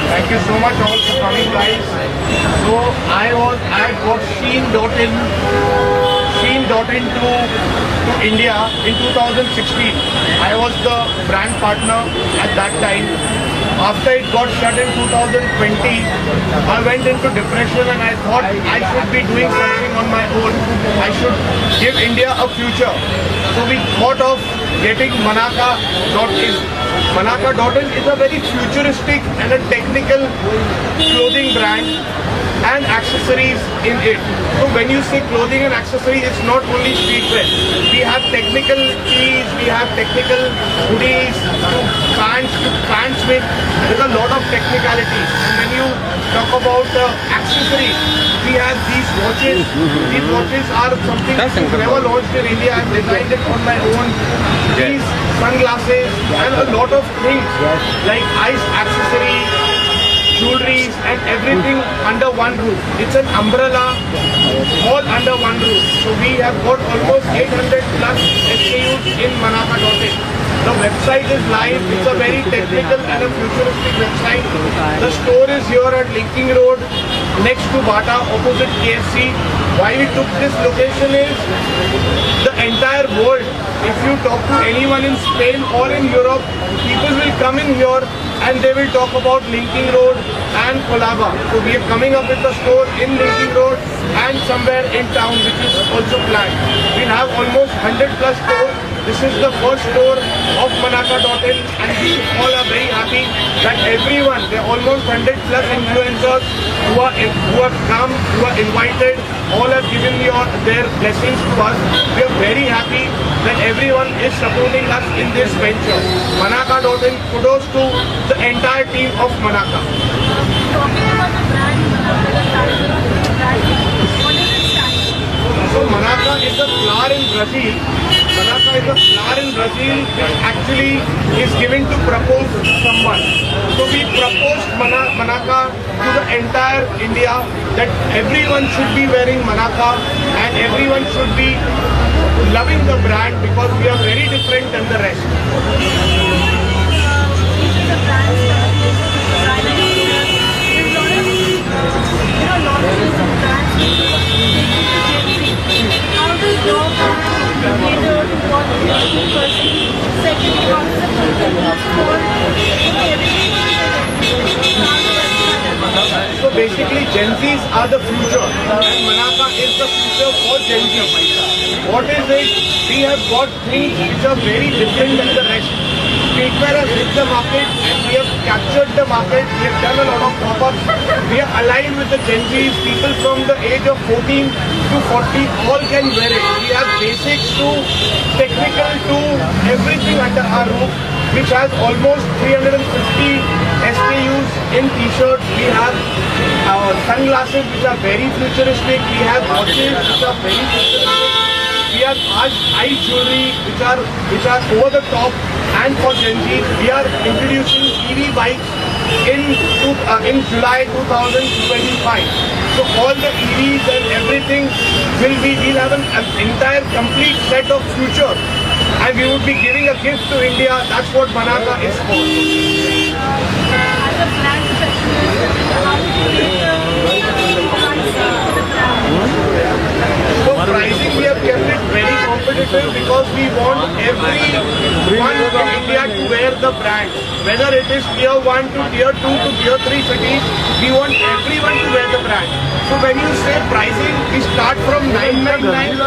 Thank you so much all for coming, guys. So I got Sheen.in to India in 2016. I was the brand partner at that time. After it got shut in 2020, I went into depression and I thought I should be doing something on my own. I should give India a future. So we thought of getting Manaka.in. Manaka.in is a very futuristic and a technical clothing brand and accessories in it. So when you say clothing and accessories, it's not only streetwear. We have technical tees, we have technical hoodies, to pants with a lot of technicalities. And when you talk about accessories, we have these watches. These watches are something we've never launched in India. I've designed it on my own. These sunglasses and a lot of things like ice accessory, jewelry and everything under one roof. It's an umbrella all under one roof. So we have got almost 800 plus SKUs in Manaka.in. The website is live. It's a very technical and a futuristic website. The store is here at Linking Road next to Bata opposite KFC. Why we took this location is the entire world. If you talk to anyone in Spain or in Europe, people will come in here and they will talk about Linking Road and Colaba. So we are coming up with a store in Linking Road and somewhere in town, which is also planned. We'll have almost 100 plus stores. This is the first store of Manaka.in and we all are very happy that everyone, there are almost 100 plus influencers who have come, who are invited, all have given their blessings to us. We are very happy that everyone is supporting us in this venture. Manaka.in, kudos to the entire team of Manaka. Talking about the brand, what does it stand for? So Manaka is a flower in Brazil. Manaka is a flower in Brazil which actually is given to propose someone. So we proposed Manaka to the entire India that everyone should be wearing Manaka and everyone should be loving the brand because we are very different than the rest. The brands that you design and there's a lot of launches of brands how does your brand cater to what you're looking for? Second, how does the content for everything? So basically Gen Zs are the future and Manaka is the future for Gen Z. What is it? We have got things which are very different than the rest. Streetwear has hit the market and we have captured the market. We have done a lot of pop-ups. We are aligned with the Gen Zs. People from the age of 14 to 40 all can wear it. We have basics to technical to everything under our roof, which has almost 350 SKUs in t-shirts. We have our sunglasses which are very futuristic. We have watches which are very futuristic. We have ice jewelry which are over the top and for Gen Z. We are introducing EV bikes in July 2025. So all the EVs and everything we'll have an entire complete set of future. And we would be giving a gift to India. That's what Manaka is for. As a brand specialist, how do you make So pricing we have kept it very competitive because we want everyone in India to wear the brand. Whether it is tier 1 to tier 2 to tier 3 cities, we want everyone to wear the brand. So when you say pricing, we start from 999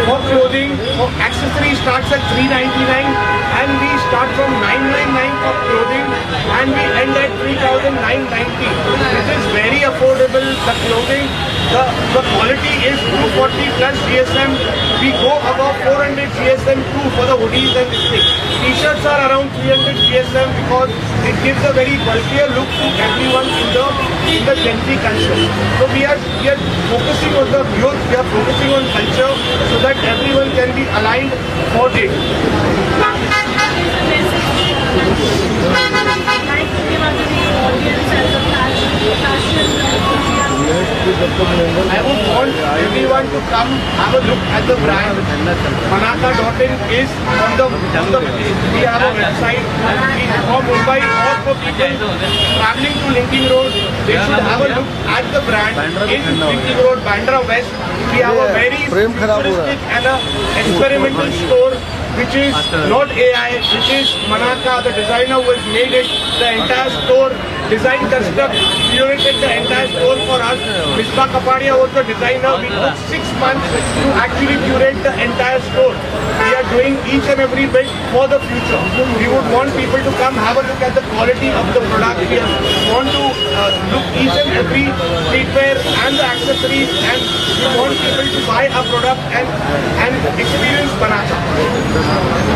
for clothing, for accessories starts at 399 and we start from 999 for clothing and we end at 3990. This is very affordable. The clothing, the quality is 240 plus GSM. We go above 400 GSM too for the hoodies and this thing. T-shirts are around 300 GSM because it gives a very bulkier look to everyone in the Gen Z culture. So we are focusing on the youth, we are focusing on culture so that everyone can be aligned for it. I would want everyone want to come have a look at the brand, Manaka.in is on the we have a website for Mumbai or for people traveling to Linking Road. They should have a look at the brand in Linking Road, Bandra West. We have a very futuristic and a experimental store which is not AI, which is Manaka, the designer who has made it, the entire store, design construct, curated the entire store for us. Misbah Kapadia was the designer. We took 6 months to actually curate the entire store. We are doing each and every bit for the future. We would want people to come have a look at the quality of the product. We want to look each and every streetwear and the accessories, and we want people to buy our product and experience Manaka.